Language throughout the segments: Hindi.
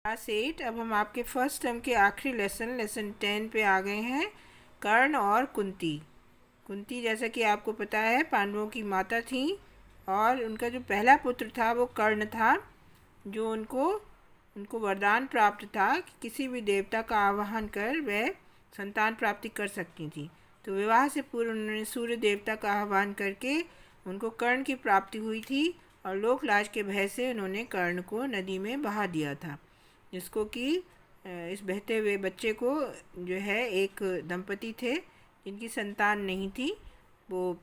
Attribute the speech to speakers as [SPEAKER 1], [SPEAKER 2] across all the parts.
[SPEAKER 1] क्लास 8। अब हम आपके फर्स्ट टर्म के आखिरी लेसन 10 पे आ गए हैं। कर्ण और कुंती। कुंती, जैसा कि आपको पता है, पांडवों की माता थी और उनका जो पहला पुत्र था वो कर्ण था, जो उनको उनको वरदान प्राप्त था कि किसी भी देवता का आवाहन कर वह संतान प्राप्ति कर सकती थी। तो विवाह से पूर्व उन्होंने सूर्य देवता का आह्वान करके उनको कर्ण की प्राप्ति हुई थी और लोकलाज के भय से उन्होंने कर्ण को नदी में बहा दिया था, जिसको कि इस बहते हुए बच्चे को जो है एक दंपति थे जिनकी संतान नहीं थी, वो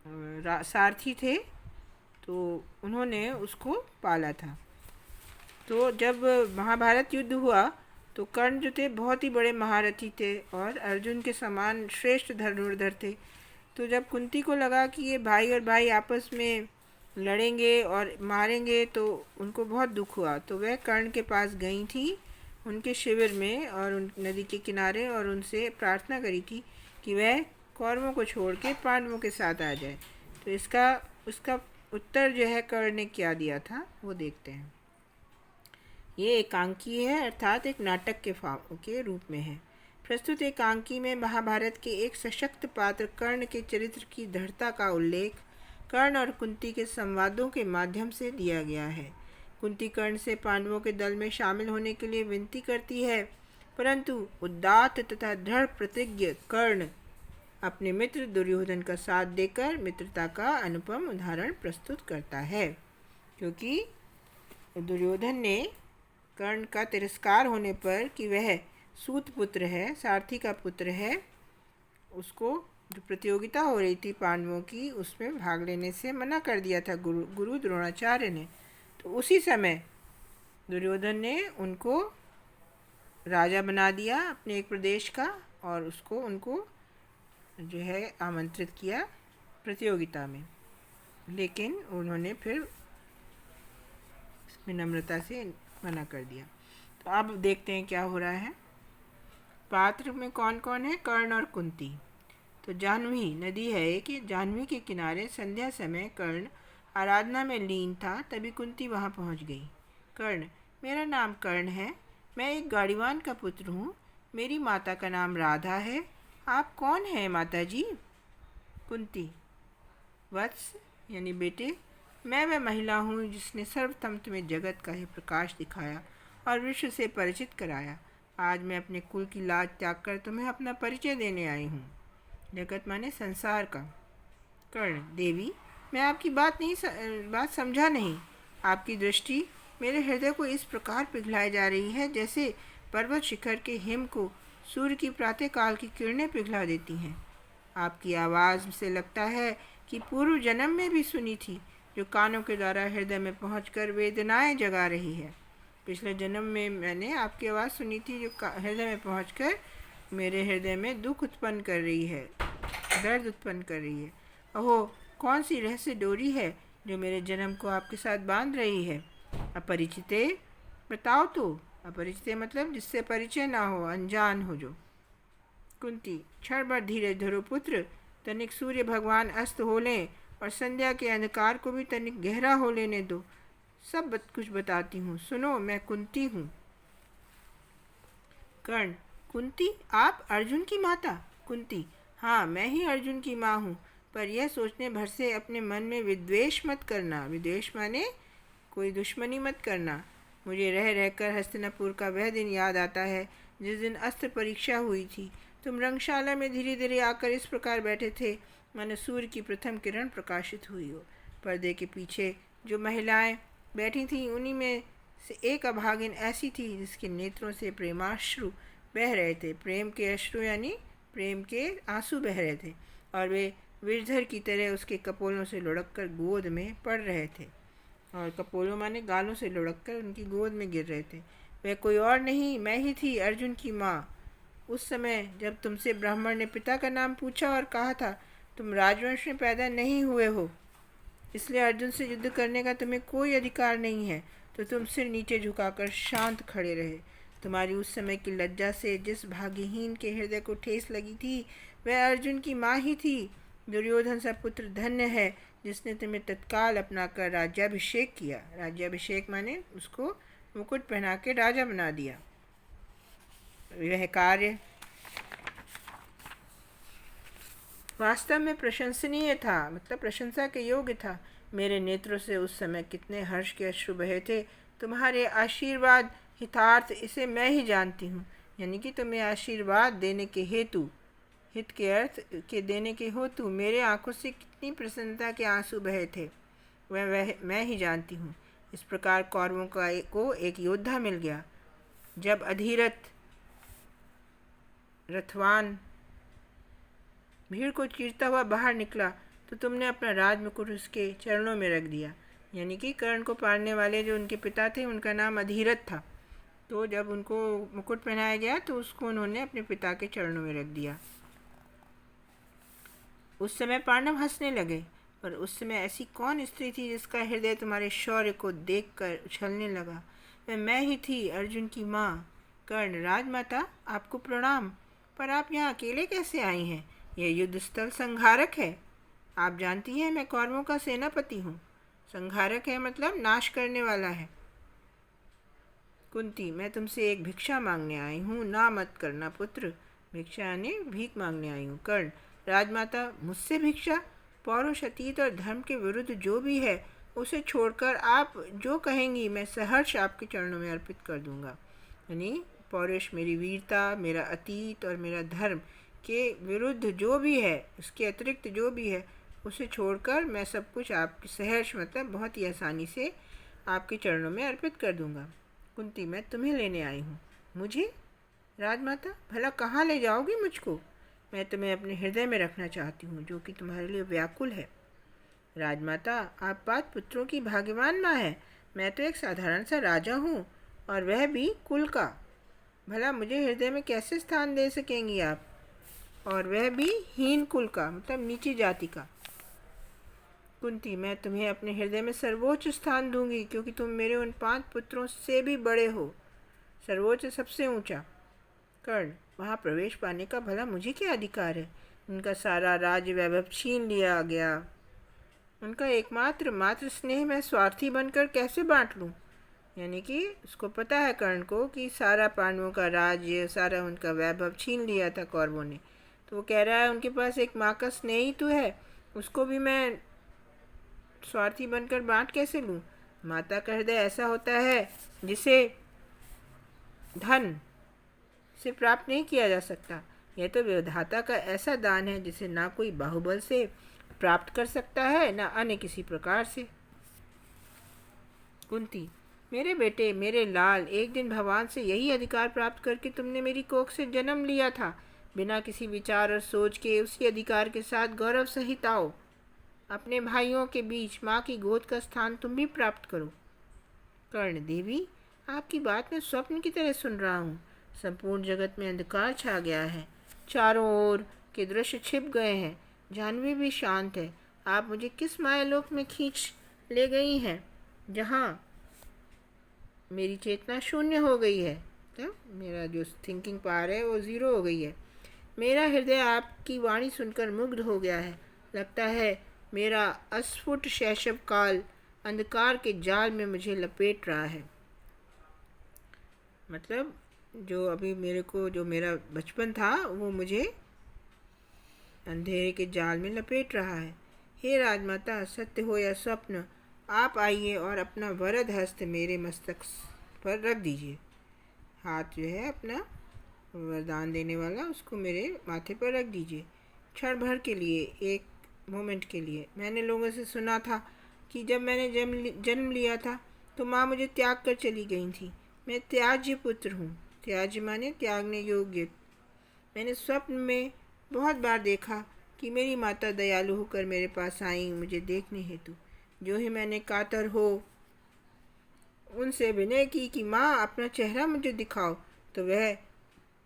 [SPEAKER 1] सारथी थे, तो उन्होंने उसको पाला था। तो जब महाभारत युद्ध हुआ तो कर्ण जो थे बहुत ही बड़े महारथी थे और अर्जुन के समान श्रेष्ठ धनुर्धर थे। तो जब कुंती को लगा कि ये भाई और भाई आपस में लड़ेंगे और मारेंगे तो उनको बहुत दुख हुआ। तो वह कर्ण के पास गई थी उनके शिविर में और उन नदी के किनारे और उनसे प्रार्थना करी थी कि वह कौरवों को छोड़ के पांडवों के साथ आ जाए। तो उसका उत्तर जो है कर्ण ने क्या दिया था वो देखते हैं। ये एकांकी है, अर्थात एक नाटक के रूप में है। प्रस्तुत एकांकी में महाभारत के एक सशक्त पात्र कर्ण के चरित्र की दृढ़ता का उल्लेख कर्ण और कुंती के संवादों के माध्यम से दिया गया है। कुंती कर्ण से पांडवों के दल में शामिल होने के लिए विनती करती है, परंतु उदात्त तथा दृढ़ प्रतिज्ञ कर्ण अपने मित्र दुर्योधन का साथ देकर मित्रता का अनुपम उदाहरण प्रस्तुत करता है। क्योंकि दुर्योधन ने कर्ण का तिरस्कार होने पर कि वह सूत पुत्र है, सारथी का पुत्र है, उसको जो प्रतियोगिता हो रही थी पांडवों की उसमें भाग लेने से मना कर दिया था गुरु द्रोणाचार्य ने। तो उसी समय दुर्योधन ने उनको राजा बना दिया अपने एक प्रदेश का और उनको जो है आमंत्रित किया प्रतियोगिता में, लेकिन उन्होंने फिर विनम्रता से मना कर दिया। तो अब देखते हैं क्या हो रहा है। पात्र में कौन कौन है? कर्ण और कुंती। तो जाह्नवी नदी है कि जाह्नवी के किनारे संध्या समय कर्ण आराधना में लीन था, तभी कुंती वहाँ पहुँच गई। कर्ण: मेरा नाम कर्ण है, मैं एक गाड़ीवान का पुत्र हूँ, मेरी माता का नाम राधा है। आप कौन हैं माता जी? कुंती: वत्स यानी बेटे, मैं वह महिला हूँ जिसने सर्वप्रथम तुम्हें जगत का ही प्रकाश दिखाया और विश्व से परिचित कराया। आज मैं अपने कुल की लाज त्याग कर तुम्हें अपना परिचय देने आई हूँ। जगत माने संसार का। कर्ण: देवी, मैं आपकी बात समझा नहीं। आपकी दृष्टि मेरे हृदय को इस प्रकार पिघलाए जा रही है जैसे पर्वत शिखर के हिम को सूर्य की प्रातःकाल की किरणें पिघला देती हैं। आपकी आवाज़ से लगता है कि पूर्व जन्म में भी सुनी थी, जो कानों के द्वारा हृदय में पहुंचकर वेदनाएं जगा रही है। पिछले जन्म में मैंने आपकी आवाज़ सुनी थी जो हृदय में पहुंचकर मेरे हृदय में दुख उत्पन्न कर रही है, दर्द उत्पन्न कर रही है। अहो, कौन सी रहस्य डोरी है जो मेरे जन्म को आपके साथ बांध रही है? अपरिचिते, बताओ तो। अपरिचिते मतलब जिससे परिचय ना हो, अनजान हो जो। कुंती: क्षण भर धीरज धरो पुत्र, तनिक सूर्य भगवान अस्त हो लें और संध्या के अंधकार को भी तनिक गहरा हो लेने दो। सब कुछ बताती हूँ, सुनो, मैं कुंती हूँ। कर्ण: कुंती, आप अर्जुन की माता? कुंती: हाँ, मैं ही अर्जुन की माँ हूँ, पर यह सोचने भर से अपने मन में विद्वेष मत करना। विद्वेष माने कोई दुश्मनी मत करना। मुझे रह रहकर हस्तिनापुर का वह दिन याद आता है जिस दिन अस्त्र परीक्षा हुई थी। तुम रंगशाला में धीरे धीरे आकर इस प्रकार बैठे थे मानो सूर्य की प्रथम किरण प्रकाशित हुई हो। पर्दे के पीछे जो महिलाएं बैठी थीं उन्हीं में से एक अभागिन ऐसी थी जिसके नेत्रों से प्रेमाश्रु बह रहे थे। प्रेम के अश्रु यानी प्रेम के आंसू बह रहे थे और वे विषधर की तरह उसके कपोलों से लुढ़ककर गोद में पड़ रहे थे, और कपोलों माने गालों से लुढ़ककर उनकी गोद में गिर रहे थे। वह कोई और नहीं, मैं ही थी, अर्जुन की माँ। उस समय जब तुमसे ब्राह्मण ने पिता का नाम पूछा और कहा था तुम राजवंश में पैदा नहीं हुए हो, इसलिए अर्जुन से युद्ध करने का तुम्हें कोई अधिकार नहीं है, तो तुम सिर नीचे झुकाकर शांत खड़े रहे। तुम्हारी उस समय की लज्जा से जिस भाग्यहीन के हृदय को ठेस लगी थी वह अर्जुन की माँ ही थी। दुर्योधन सा पुत्र धन्य है जिसने तुम्हें तत्काल अपना कर राज्याभिषेक किया। राज्याभिषेक माने उसको मुकुट पहना के राजा बना दिया। यह कार्य वास्तव में प्रशंसनीय था, मतलब प्रशंसा के योग्य था। मेरे नेत्रों से उस समय कितने हर्ष के अश्रु बहे थे। तुम्हारे आशीर्वाद हितार्थ इसे मैं ही जानती हूँ, यानी कि तुम्हें आशीर्वाद देने के हेतु, हित के अर्थ के देने के हेतु मेरे आंखों से कितनी प्रसन्नता के आंसू बहे थे, वह मैं ही जानती हूँ। इस प्रकार कौरवों को एक योद्धा मिल गया। जब अधीरथ रथवान भीड़ को चीरता हुआ बाहर निकला तो तुमने अपना राज मुकुट उसके चरणों में रख दिया। यानी कि कर्ण को पालने वाले जो उनके पिता थे उनका नाम अधीरथ था। तो जब उनको मुकुट पहनाया गया तो उसको उन्होंने अपने पिता के चरणों में रख दिया। उस समय पांडव हंसने लगे, पर उस समय ऐसी कौन स्त्री थी जिसका हृदय तुम्हारे शौर्य को देखकर उछलने लगा? वह मैं ही थी, अर्जुन की माँ। कर्ण, राजमाता आपको प्रणाम, पर आप यहाँ अकेले कैसे आई हैं? यह युद्ध स्थल संहारक है। आप जानती हैं मैं कौरवों का सेनापति हूँ। संहारक है मतलब नाश करने वाला है। कुंती, मैं तुमसे एक भिक्षा मांगने आई हूँ, ना मत करना पुत्र। भिक्षा यानी भीख मांगने आई हूँ। कर्ण, राजमाता मुझसे भिक्षा? पौरुष, अतीत और धर्म के विरुद्ध जो भी है उसे छोड़कर आप जो कहेंगी मैं सहर्ष आपके चरणों में अर्पित कर दूंगा। यानी पौरुष मेरी वीरता, मेरा अतीत और मेरा धर्म के विरुद्ध जो भी है, उसके अतिरिक्त जो भी है उसे छोड़कर मैं सब कुछ आपके सहर्ष मतलब बहुत ही आसानी से आपके चरणों में अर्पित कर दूंगा। कुंती, मैं तुम्हें लेने आई हूँ। मुझे? राजमाता, भला कहाँ ले जाओगी मुझको? मैं तुम्हें अपने हृदय में रखना चाहती हूँ, जो कि तुम्हारे लिए व्याकुल है। राजमाता, आप 5 पुत्रों की भाग्यवान माँ है। मैं तो एक साधारण सा राजा हूँ, और वह भी कुल का। भला मुझे हृदय में कैसे स्थान दे सकेंगी आप? और वह भी हीन कुल का, मतलब नीची जाति का। कुंती, मैं तुम्हें अपने हृदय में सर्वोच्च स्थान दूंगी, क्योंकि तुम मेरे उन 5 पुत्रों से भी बड़े हो। सर्वोच्च, सबसे ऊंचा। कर्ण, वहाँ प्रवेश पाने का भला मुझे क्या अधिकार है? उनका सारा राज्य वैभव छीन लिया गया। उनका एकमात्र मात्र स्नेह मैं स्वार्थी बनकर कैसे बांट लूँ? यानी कि उसको पता है कर्ण को कि सारा पांडवों का राज्य, सारा उनका वैभव छीन लिया था कौरवों ने। तो वो कह रहा है उनके पास एक माँ का स्नेह ही तो है, उसको भी मैं स्वार्थी बनकर बांट कैसे लूँ? माता का हृदय ऐसा होता है जिसे धन से प्राप्त नहीं किया जा सकता। यह तो विधाता का ऐसा दान है जिसे ना कोई बाहुबल से प्राप्त कर सकता है, ना अन्य किसी प्रकार से। कुंती, मेरे बेटे, मेरे लाल, एक दिन भगवान से यही अधिकार प्राप्त करके तुमने मेरी कोख से जन्म लिया था। बिना किसी विचार और सोच के उसी अधिकार के साथ गौरव सहित आओ। अपने भाइयों के बीच माँ की गोद का स्थान तुम भी प्राप्त करो। कर्ण, देवी, आपकी बात मैं स्वप्न की तरह सुन रहा हूँ। संपूर्ण जगत में अंधकार छा गया है, चारों ओर के दृश्य छिप गए हैं, जाह्नवी भी शांत है। आप मुझे किस मायालोक में खींच ले गई हैं, जहाँ मेरी चेतना शून्य हो गई है। तो मेरा जो थिंकिंग पावर है वो ज़ीरो हो गई है। मेरा हृदय आपकी वाणी सुनकर मुग्ध हो गया है। लगता है मेरा अस्फुट शैशव काल अंधकार के जाल में मुझे लपेट रहा है। मतलब जो अभी मेरे को, जो मेरा बचपन था वो मुझे अंधेरे के जाल में लपेट रहा है। हे राजमाता, सत्य हो या स्वप्न, आप आइए और अपना वरद हस्त मेरे मस्तक पर रख दीजिए। हाथ जो है अपना वरदान देने वाला, उसको मेरे माथे पर रख दीजिए। क्षण भर के लिए, एक मोमेंट के लिए। मैंने लोगों से सुना था कि जब मैंने जन्म लिया था तो माँ मुझे त्याग कर चली गई थी। मैं त्याज्य पुत्र हूँ। त्याज्य माने त्यागने योग्य। मैंने स्वप्न में बहुत बार देखा कि मेरी माता दयालु होकर मेरे पास आई मुझे देखने हेतु। जो ही मैंने कातर हो उनसे विनय की कि माँ अपना चेहरा मुझे दिखाओ, तो वह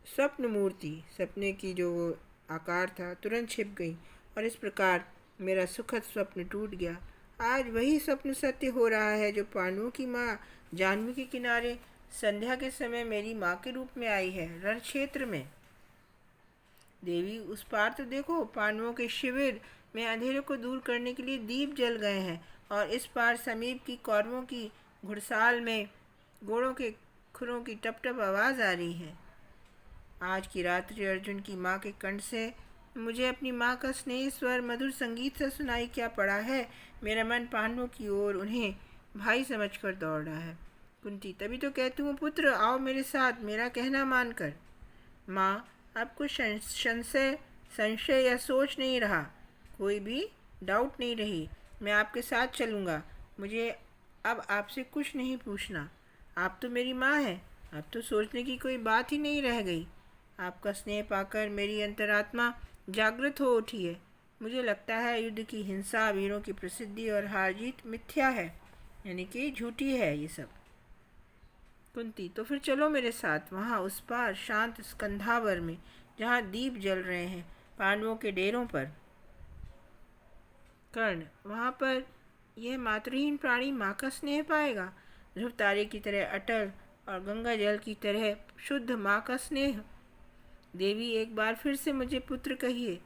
[SPEAKER 1] स्वप्न मूर्ति, सपने की जो आकार था, तुरंत छिप गई और इस प्रकार मेरा सुखद स्वप्न टूट गया। आज वही स्वप्न सत्य हो रहा है जो पांडवों की माँ जाह्नवी के किनारे संध्या के समय मेरी माँ के रूप में आई है, रण क्षेत्र में। देवी, उस पार तो देखो, पांडवों के शिविर में अंधेरे को दूर करने के लिए दीप जल गए हैं, और इस पार समीप की कौरवों की घुड़साल में घोड़ों के खुरों की टप टप आवाज़ आ रही है। आज की रात्रि अर्जुन की माँ के कंठ से मुझे अपनी माँ का स्नेह स्वर मधुर संगीत सा सुनाई क्या पड़ा है। मेरा मन पांडवों की ओर उन्हें भाई समझकर दौड़ रहा है। कुंती, तभी तो कहती हूँ पुत्र, आओ मेरे साथ, मेरा कहना मानकर। माँ, आपको संशय संशय या सोच नहीं रहा, कोई भी डाउट नहीं रही। मैं आपके साथ चलूँगा। मुझे अब आपसे कुछ नहीं पूछना। आप तो मेरी माँ हैं। अब तो सोचने की कोई बात ही नहीं रह गई। आपका स्नेह पाकर मेरी अंतरात्मा जागृत हो उठी है। मुझे लगता है युद्ध की हिंसा, वीरों की प्रसिद्धि और हार जीत मिथ्या है, यानी कि झूठी है ये सब। कुंती, तो फिर चलो मेरे साथ, वहाँ उस पार शांत स्कंधावर में, जहाँ दीप जल रहे हैं, पांडवों के डेरों पर। कर्ण, वहाँ पर यह मातृहीन प्राणी माँ का स्नेह पाएगा, ध्रुव तारे की तरह अटल और गंगा जल की तरह शुद्ध माँ का स्नेह। देवी, एक बार फिर से मुझे पुत्र कहिए।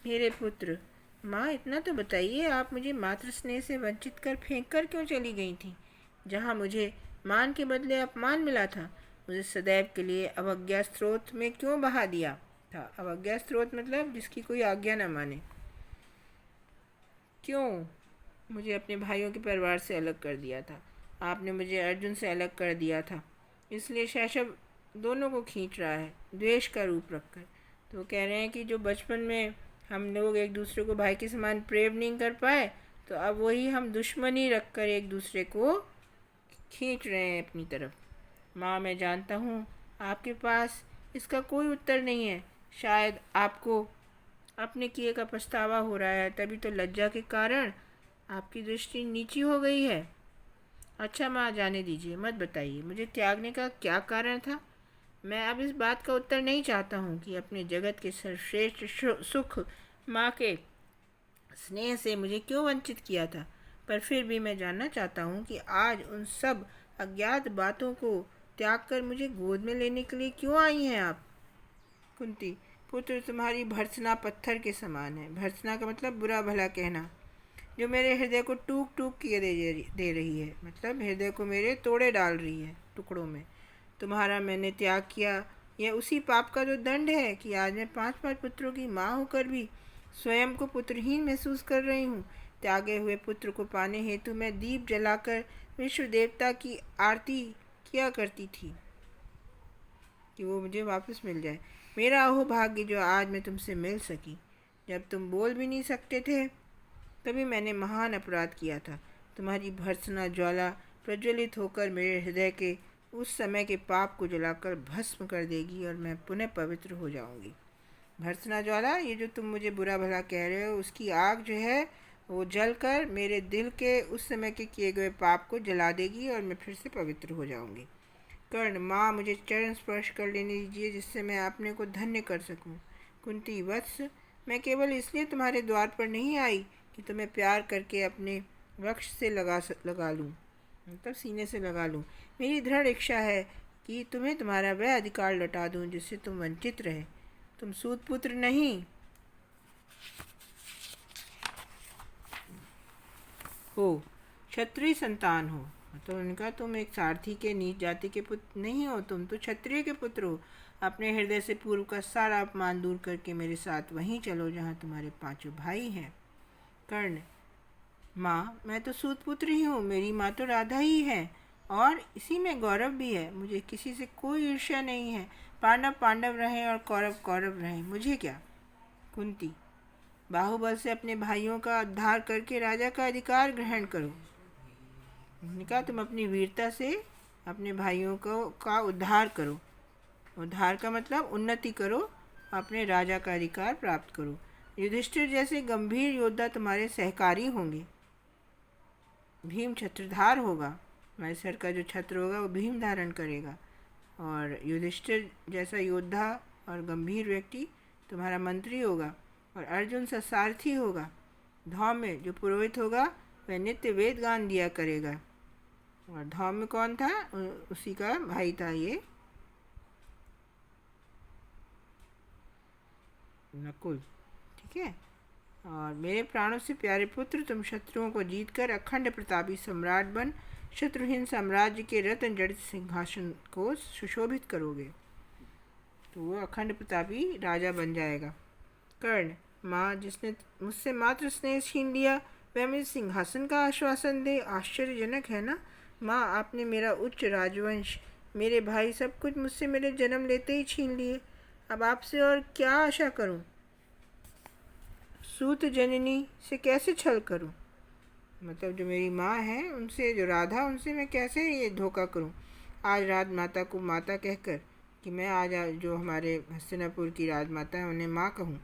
[SPEAKER 1] मेरे पुत्र। माँ, इतना तो बताइए, आप मुझे मातृ स्नेह से वंचित कर फेंक कर क्यों चली गई थी, जहाँ मुझे मान के बदले अपमान मिला था। मुझे सदैव के लिए अवज्ञा स्रोत में क्यों बहा दिया था। अवज्ञा स्रोत मतलब जिसकी कोई आज्ञा न माने। क्यों मुझे अपने भाइयों के परिवार से अलग कर दिया था। आपने मुझे अर्जुन से अलग कर दिया था, इसलिए शैशव दोनों को खींच रहा है द्वेष का रूप रखकर। तो कह रहे हैं कि जो बचपन में हम लोग एक दूसरे को भाई के समान प्रेम नहीं कर पाए, तो अब वही हम दुश्मनी रखकर एक दूसरे को खींच रहे हैं अपनी तरफ। माँ, मैं जानता हूँ आपके पास इसका कोई उत्तर नहीं है। शायद आपको अपने किए का पछतावा हो रहा है, तभी तो लज्जा के कारण आपकी दृष्टि नीची हो गई है। अच्छा माँ, जाने दीजिए, मत बताइए मुझे त्यागने का क्या कारण था। मैं अब इस बात का उत्तर नहीं चाहता हूँ कि अपने जगत के सर्वश्रेष्ठ सुख माँ के स्नेह से मुझे क्यों वंचित किया था, पर फिर भी मैं जानना चाहता हूँ कि आज उन सब अज्ञात बातों को त्याग कर मुझे गोद में लेने के लिए क्यों आई हैं आप। कुंती, पुत्र, तुम्हारी भर्त्सना पत्थर के समान है। भर्त्सना का मतलब बुरा भला कहना, जो मेरे हृदय को टूक टूक किए दे रही है, मतलब हृदय को मेरे तोड़े डाल रही है टुकड़ों में। तुम्हारा मैंने त्याग किया, यह उसी पाप का जो दंड है कि आज मैं 5-5 पुत्रों की माँ होकर भी स्वयं को पुत्रहीन महसूस कर रही हूँ। त्यागे हुए पुत्र को पाने हेतु मैं दीप जलाकर विश्व देवता की आरती किया करती थी कि वो मुझे वापस मिल जाए। मेरा अहो भाग्य जो आज मैं तुमसे मिल सकी। जब तुम बोल भी नहीं सकते थे, तभी मैंने महान अपराध किया था। तुम्हारी भर्त्सना ज्वाला प्रज्वलित होकर मेरे हृदय के उस समय के पाप को जलाकर भस्म कर देगी और मैं पुनः पवित्र हो जाऊंगी। भर्त्सना ज्वाला, ये जो तुम मुझे बुरा भला कह रहे हो, उसकी आग जो है वो जलकर मेरे दिल के उस समय के किए गए पाप को जला देगी और मैं फिर से पवित्र हो जाऊंगी। कर्ण, माँ, मुझे चरण स्पर्श कर लेने दीजिए, जिससे मैं अपने को धन्य कर सकूं। कुंती, वत्स, मैं केवल इसलिए तुम्हारे द्वार पर नहीं आई कि तुम्हें प्यार करके अपने वक्ष से लगा लूँ, मतलब सीने से लगा लूँ। मेरी दृढ़ इच्छा है कि तुम्हें तुम्हारा वह अधिकार लौटा दूँ जिससे तुम वंचित रहे। तुम सूत पुत्र नहीं हो, क्षत्रिय संतान हो। तो उनका तुम एक सारथी के नीच जाति के पुत्र नहीं हो, तुम तो क्षत्रिय के पुत्र हो। अपने हृदय से पूर्व का सारा अपमान दूर करके मेरे साथ वहीं चलो जहाँ तुम्हारे 5 भाई हैं। कर्ण, माँ, मैं तो सूत पुत्र ही हूँ, मेरी माँ तो राधा ही है और इसी में गौरव भी है। मुझे किसी से कोई ईर्ष्या नहीं है। पांडव पांडव रहें और कौरव कौरव रहें, मुझे क्या। कुंती, बाहुबल से अपने भाइयों का उद्धार करके राजा का अधिकार ग्रहण करो। उन्होंने कहा तुम अपनी वीरता से अपने भाइयों को का उद्धार करो। उद्धार का मतलब उन्नति करो, अपने राजा का अधिकार प्राप्त करो। युधिष्ठिर जैसे गंभीर योद्धा तुम्हारे सहकारी होंगे। भीम छत्रधार होगा, हमारे सर का जो छत्र होगा वो भीम धारण करेगा। और युधिष्ठिर जैसा योद्धा और गंभीर व्यक्ति तुम्हारा मंत्री होगा। और अर्जुन सा सारथी होगा। धौम्य जो पुरोहित होगा वह नित्य वेद गान दिया करेगा। और धौम्य कौन था, उसी का भाई था ये नकुल, ठीक है। और मेरे प्राणों से प्यारे पुत्र, तुम शत्रुओं को जीतकर अखंड प्रतापी सम्राट बन शत्रुहीन साम्राज्य के रत्न जड़ित सिंहासन को सुशोभित करोगे। तो वो अखंड प्रतापी राजा बन जाएगा। कर्ण, माँ जिसने मुझसे मात्र स्नेह छीन लिया वह मुझे सिंहासन का आश्वासन दे, आश्चर्यजनक है ना। माँ, आपने मेरा उच्च राजवंश, मेरे भाई, सब कुछ मुझसे मेरे जन्म लेते ही छीन लिए। अब आपसे और क्या आशा करूं? सूत जननी से कैसे छल करूं? मतलब जो मेरी माँ है उनसे, जो राधा, उनसे मैं कैसे ये धोखा करूं? आज राजमाता को माता कहकर कि मैं आज जो हमारे हस्तिनापुर की राजमाता है उन्हें माँ कहूँ।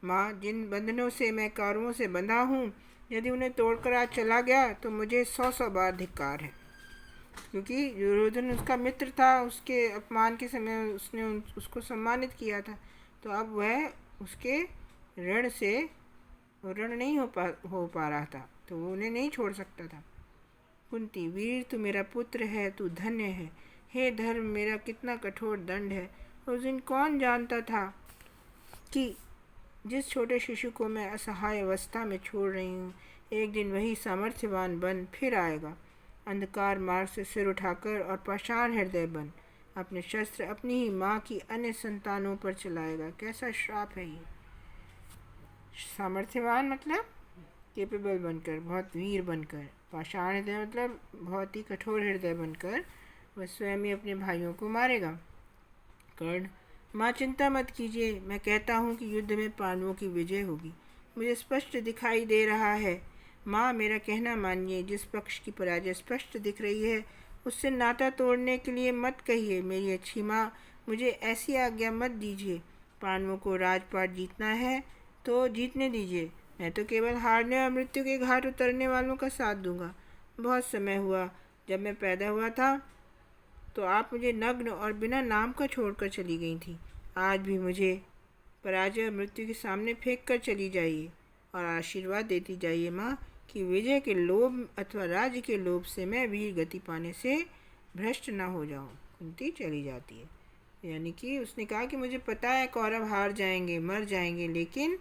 [SPEAKER 1] माँ, जिन बंधनों से मैं कौरवों से बंधा हूँ, यदि उन्हें तोड़कर आज चला गया तो मुझे 100 बार धिक्कार है। क्योंकि दुर्योधन उसका मित्र था, उसके अपमान के समय उसने उसको सम्मानित किया था, तो अब वह उसके ऋण से ऋण नहीं हो पा रहा था, तो वो उन्हें नहीं छोड़ सकता था। कुंती, वीर तू मेरा पुत्र है, तू धन्य है। हे धर्म, मेरा कितना कठोर दंड है। उस दिन कौन जानता था कि जिस छोटे शिशु को मैं असहाय अवस्था में छोड़ रही हूँ, एक दिन वही सामर्थ्यवान बन फिर आएगा, अंधकार मार्ग से सिर उठाकर, और पाषाण हृदय बन अपने शस्त्र अपनी ही माँ की अन्य संतानों पर चलाएगा। कैसा श्राप है ये! सामर्थ्यवान मतलब केपेबल बनकर, बहुत वीर बनकर। पाषाण हृदय मतलब बहुत ही कठोर हृदय बनकर वह स्वयं ही अपने भाइयों को मारेगा। कर्ण, माँ चिंता मत कीजिए, मैं कहता हूँ कि युद्ध में पांडवों की विजय होगी, मुझे स्पष्ट दिखाई दे रहा है। माँ, मेरा कहना मानिए, जिस पक्ष की पराजय स्पष्ट दिख रही है उससे नाता तोड़ने के लिए मत कहिए। मेरी अच्छी माँ, मुझे ऐसी आज्ञा मत दीजिए। पांडवों को राजपाट जीतना है तो जीतने दीजिए, मैं तो केवल हारने और मृत्यु के घाट उतरने वालों का साथ दूंगा। बहुत समय हुआ, जब मैं पैदा हुआ था तो आप मुझे नग्न और बिना नाम का छोड़कर चली गई थी। आज भी मुझे पराजय और मृत्यु के सामने फेंक कर चली जाइए और आशीर्वाद देती जाइए माँ कि विजय के लोभ अथवा राज्य के लोभ से मैं वीर गति पाने से भ्रष्ट न हो जाऊँ। कुंती चली जाती है। यानी कि उसने कहा कि मुझे पता है कौरव हार जाएंगे, मर जाएंगे, लेकिन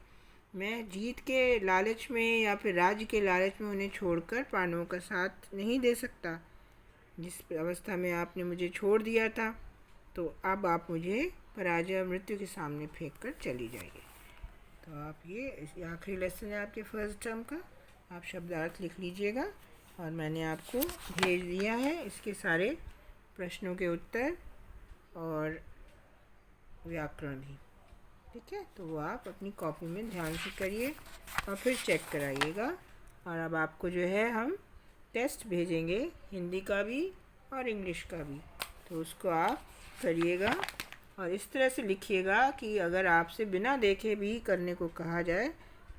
[SPEAKER 1] मैं जीत के लालच में या फिर राज्य के लालच में उन्हें छोड़कर पांडवों का साथ नहीं दे सकता। जिस अवस्था में आपने मुझे छोड़ दिया था, तो अब आप मुझे पराजय और मृत्यु के सामने फेंक कर चली जाइए। तो आप ये आखिरी लेसन है आपके फर्स्ट टर्म का, आप शब्दार्थ लिख लीजिएगा और मैंने आपको भेज दिया है इसके सारे प्रश्नों के उत्तर और व्याकरण भी। ठीक है, तो वो आप अपनी कॉपी में ध्यान से करिए और फिर चेक कराइएगा। और अब आपको जो है हम टेस्ट भेजेंगे, हिंदी का भी और इंग्लिश का भी, तो उसको आप करिएगा और इस तरह से लिखिएगा कि अगर आपसे बिना देखे भी करने को कहा जाए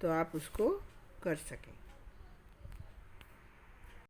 [SPEAKER 1] तो आप उसको कर सकें।